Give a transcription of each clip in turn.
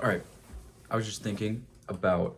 All right. I was just thinking about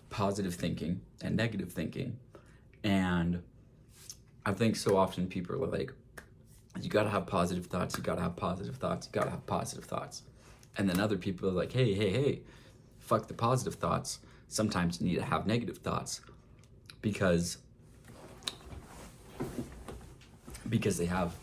positive thinking and negative thinking. And I think so often people are like, you gotta have positive thoughts, you gotta have positive thoughts, you gotta have positive thoughts. And then other people are like, hey, fuck the positive thoughts. Sometimes you need to have negative thoughts because they have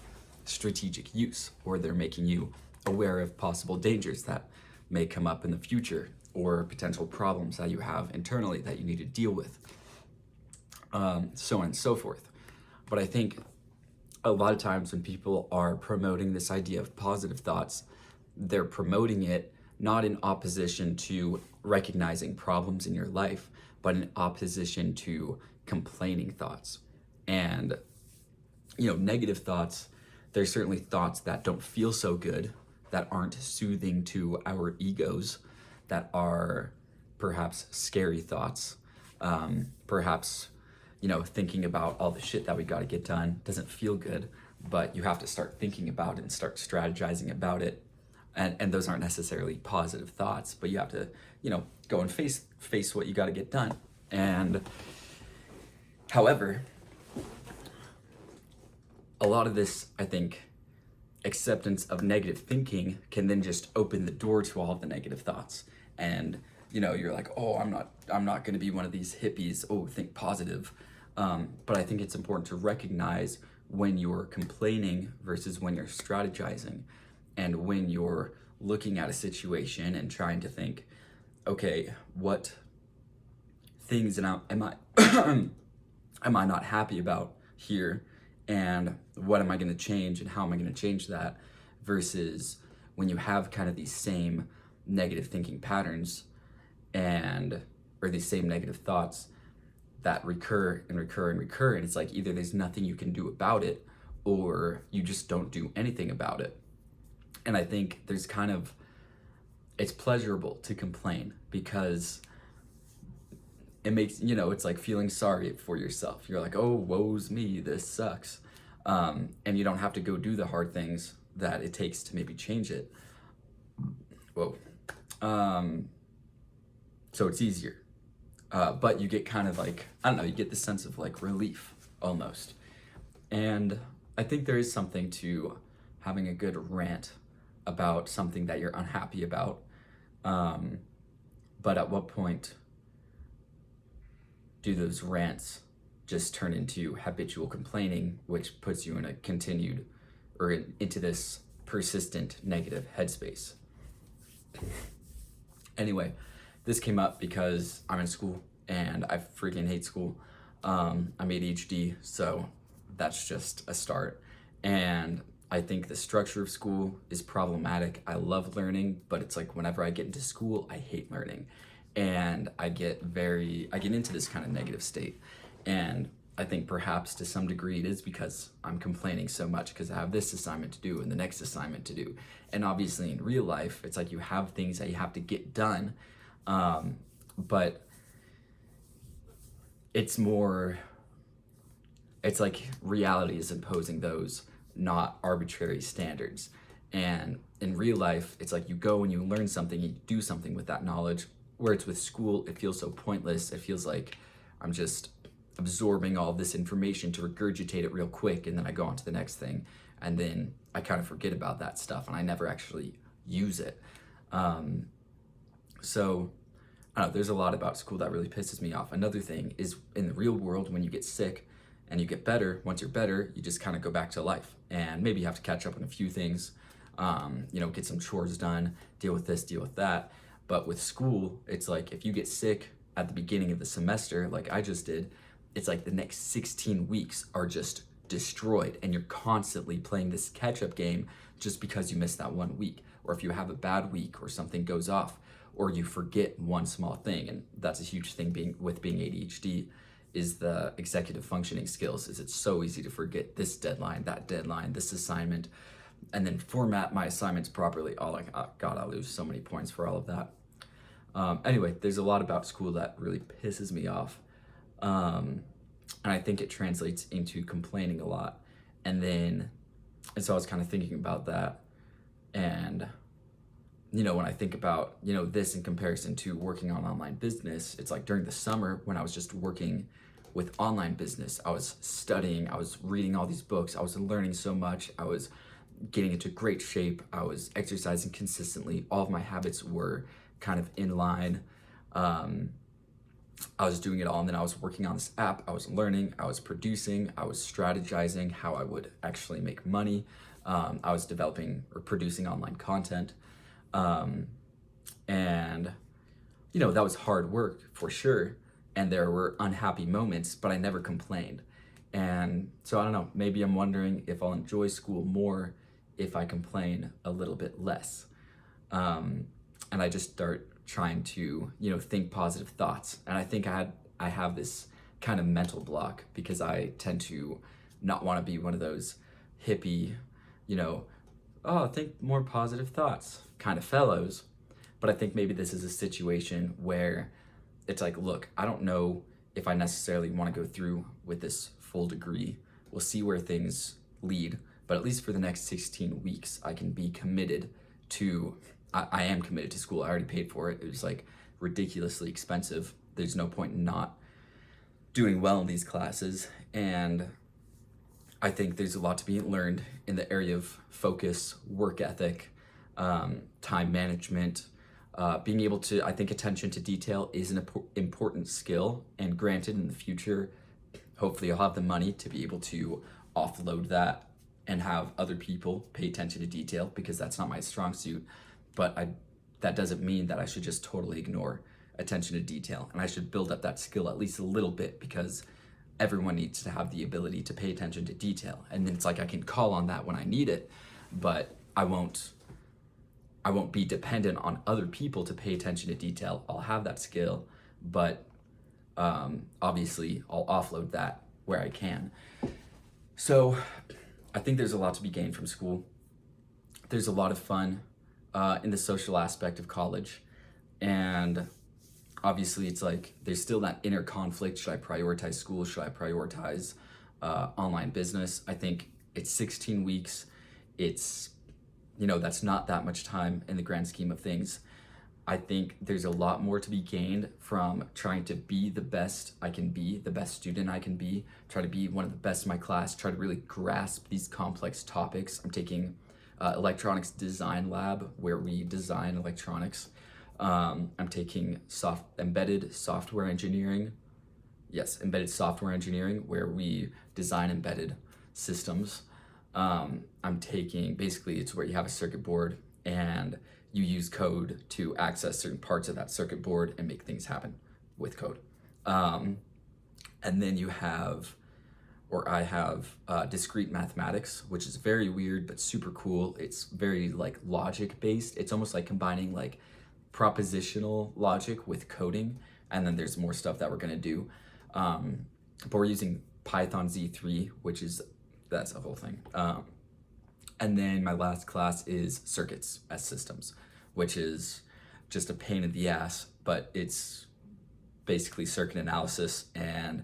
strategic use, or they're making you aware of possible dangers that may come up in the future, or potential problems that you have internally that you need to deal with, so on and so forth. But I think a lot of times when people are promoting this idea of positive thoughts, they're promoting it not in opposition to recognizing problems in your life, but in opposition to complaining thoughts. And negative thoughts, there's certainly thoughts that don't feel so good, that aren't soothing to our egos, that are perhaps scary thoughts. Perhaps, thinking about all the shit that we got to get done doesn't feel good, but you have to start thinking about it and start strategizing about it. And those aren't necessarily positive thoughts, but you have to, go and face what you got to get done. And however, a lot of this, I think, acceptance of negative thinking can then just open the door to all of the negative thoughts. And you're like, oh, I'm not going to be one of these hippies. Oh, think positive. But I think it's important to recognize when you're complaining versus when you're strategizing, and when you're looking at a situation and trying to think, okay, what things am I am I not happy about here, and what am I going to change, and how am I going to change that, versus when you have kind of these same negative thinking patterns, and or these same negative thoughts that recur and recur and recur, and it's like either there's nothing you can do about it, or you just don't do anything about it. And I think there's kind of, it's pleasurable to complain because it makes, it's like feeling sorry for yourself. You're like, oh, woe's me, this sucks. And you don't have to go do the hard things that it takes to maybe change it. Whoa. So it's easier. But you get kind of like, I don't know, you get this sense of like relief almost. And I think there is something to having a good rant about something that you're unhappy about. But at what point do those rants just turn into habitual complaining, which puts you in a continued, or into this persistent negative headspace? Anyway, this came up because I'm in school and I freaking hate school. I'm ADHD, so that's just a start. And I think the structure of school is problematic. I love learning, but it's like whenever I get into school, I hate learning. And I get into this kind of negative state. And I think perhaps to some degree it is because I'm complaining so much because I have this assignment to do and the next assignment to do. And obviously in real life, it's like you have things that you have to get done. But it's like reality is imposing those, not arbitrary standards. And in real life, it's like you go and you learn something, you do something with that knowledge. Where it's with school, it feels so pointless. It feels like I'm just absorbing all this information to regurgitate it real quick, and then I go on to the next thing, and then I kind of forget about that stuff, and I never actually use it. So I don't know, there's a lot about school that really pisses me off. Another thing is in the real world, when you get sick and you get better, once you're better, you just kind of go back to life, and maybe you have to catch up on a few things, get some chores done, deal with this, deal with that. But with school, it's like if you get sick at the beginning of the semester, like I just did, it's like the next 16 weeks are just destroyed, and you're constantly playing this catch-up game just because you missed that 1 week. Or if you have a bad week or something goes off, or you forget one small thing, and that's a huge thing being ADHD, is the executive functioning skills. Is it's so easy to forget this deadline, that deadline, this assignment, and then format my assignments properly. Oh, like, oh God, I lose so many points for all of that. Anyway, there's a lot about school that really pisses me off. And I think it translates into complaining a lot. And so I was kind of thinking about that. And when I think about, this in comparison to working on online business, it's like during the summer when I was just working with online business, I was studying, I was reading all these books, I was learning so much, I was getting into great shape, I was exercising consistently, all of my habits were kind of in line. I was doing it all, and then I was working on this app, I was learning, I was producing, I was strategizing how I would actually make money. I was developing or producing online content. And that was hard work for sure. And there were unhappy moments, but I never complained. And so I don't know, maybe I'm wondering if I'll enjoy school more if I complain a little bit less. And I just start trying to, think positive thoughts. And I think I have this kind of mental block because I tend to not want to be one of those hippie, think more positive thoughts kind of fellows. But I think maybe this is a situation where it's like, look, I don't know if I necessarily want to go through with this full degree. We'll see where things lead. But at least for the next 16 weeks, I can be committed to, I am committed to school. I already paid for it. It was like ridiculously expensive. There's no point in not doing well in these classes. And I think there's a lot to be learned in the area of focus, work ethic, time management, being able to, I think attention to detail is an important skill. And granted, in the future, hopefully I'll have the money to be able to offload that and have other people pay attention to detail, because that's not my strong suit. But that doesn't mean that I should just totally ignore attention to detail. And I should build up that skill at least a little bit, because everyone needs to have the ability to pay attention to detail. And then it's like I can call on that when I need it, but I won't be dependent on other people to pay attention to detail. I'll have that skill, but obviously I'll offload that where I can. So I think there's a lot to be gained from school. There's a lot of fun in the social aspect of college. And obviously it's like there's still that inner conflict. Should I prioritize school? Should I prioritize online business? I think it's 16 weeks. It's, that's not that much time in the grand scheme of things. I think there's a lot more to be gained from trying to be the best I can be, the best student I can be, try to be one of the best in my class, try to really grasp these complex topics. I'm taking electronics design lab where we design electronics. I'm taking embedded software engineering. Yes, embedded software engineering where we design embedded systems. I'm taking, basically it's where you have a circuit board and you use code to access certain parts of that circuit board and make things happen with code. And then I have discrete mathematics, which is very weird but super cool. It's very like logic based. It's almost like combining like propositional logic with coding. And then there's more stuff that we're gonna do. But we're using Python Z3, that's a whole thing. And then my last class is circuits as systems, which is just a pain in the ass, but it's basically circuit analysis and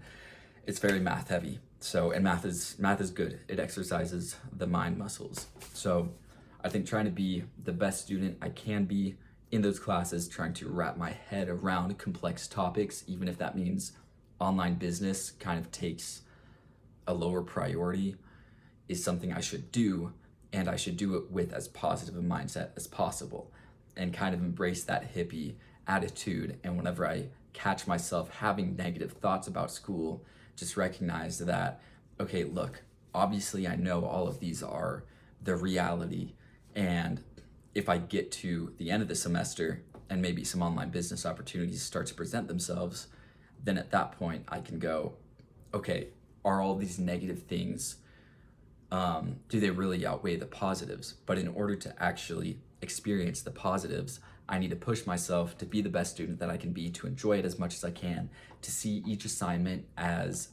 it's very math heavy. So, and math is good. It exercises the mind muscles. So I think trying to be the best student I can be in those classes, trying to wrap my head around complex topics, even if that means online business kind of takes a lower priority, is something I should do. And I should do it with as positive a mindset as possible and kind of embrace that hippie attitude. And whenever I catch myself having negative thoughts about school, just recognize that, okay, look, obviously I know all of these are the reality. And if I get to the end of the semester and maybe some online business opportunities start to present themselves, then at that point I can go, okay, are all these negative things, do they really outweigh the positives? But in order to actually experience the positives, I need to push myself to be the best student that I can be, to enjoy it as much as I can, to see each assignment as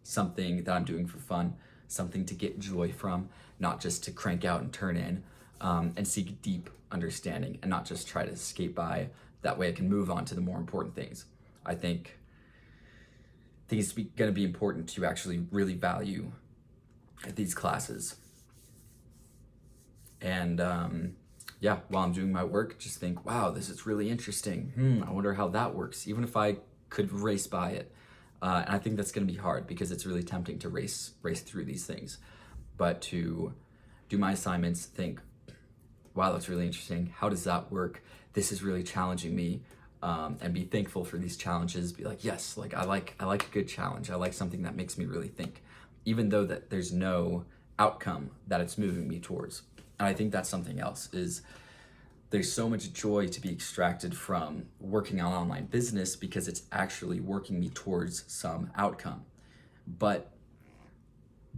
something that I'm doing for fun, something to get joy from, not just to crank out and turn in, and seek deep understanding and not just try to skate by. That way I can move on to the more important things. I think it's going to be important to actually really value these classes. And yeah, while I'm doing my work, just think, wow, this is really interesting. I wonder how that works, even if I could race by it. And I think that's going to be hard because it's really tempting to race through these things. But to do my assignments, think, wow, that's really interesting. How does that work? This is really challenging me. And be thankful for these challenges. Be like, yes, like I like a good challenge. I like something that makes me really think, even though that there's no outcome that it's moving me towards. And I think that's something else is there's so much joy to be extracted from working on online business because it's actually working me towards some outcome. But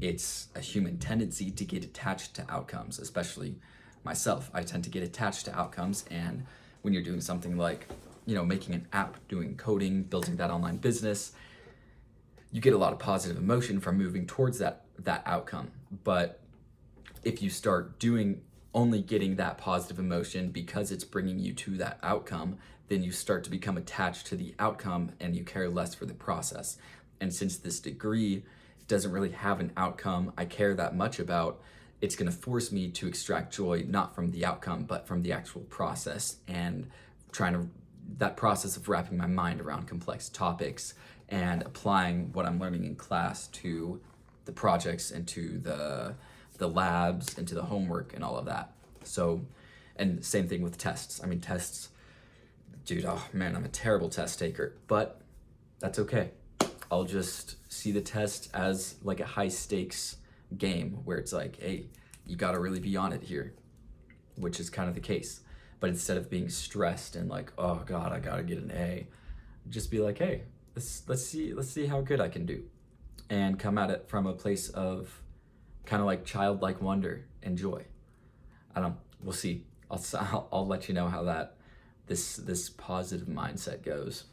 it's a human tendency to get attached to outcomes, especially myself. I tend to get attached to outcomes, and when you're doing something like, making an app, doing coding, building that online business, you get a lot of positive emotion from moving towards that outcome. But if you start doing only getting that positive emotion because it's bringing you to that outcome, then you start to become attached to the outcome and you care less for the process. And since this degree doesn't really have an outcome I care that much about, it's going to force me to extract joy not from the outcome but from the actual process, and that process of wrapping my mind around complex topics and applying what I'm learning in class to the projects and to the labs and to the homework and all of that. So, and same thing with tests. I mean, tests, dude, oh man, I'm a terrible test taker, but that's okay. I'll just see the test as like a high stakes game where it's like, hey, you gotta really be on it here, which is kind of the case. But instead of being stressed and like, oh God, I gotta get an A, just be like, hey, let's see how good I can do, and come at it from a place of kind of like childlike wonder and joy. I don't know. We'll see. I'll let you know how this positive mindset goes.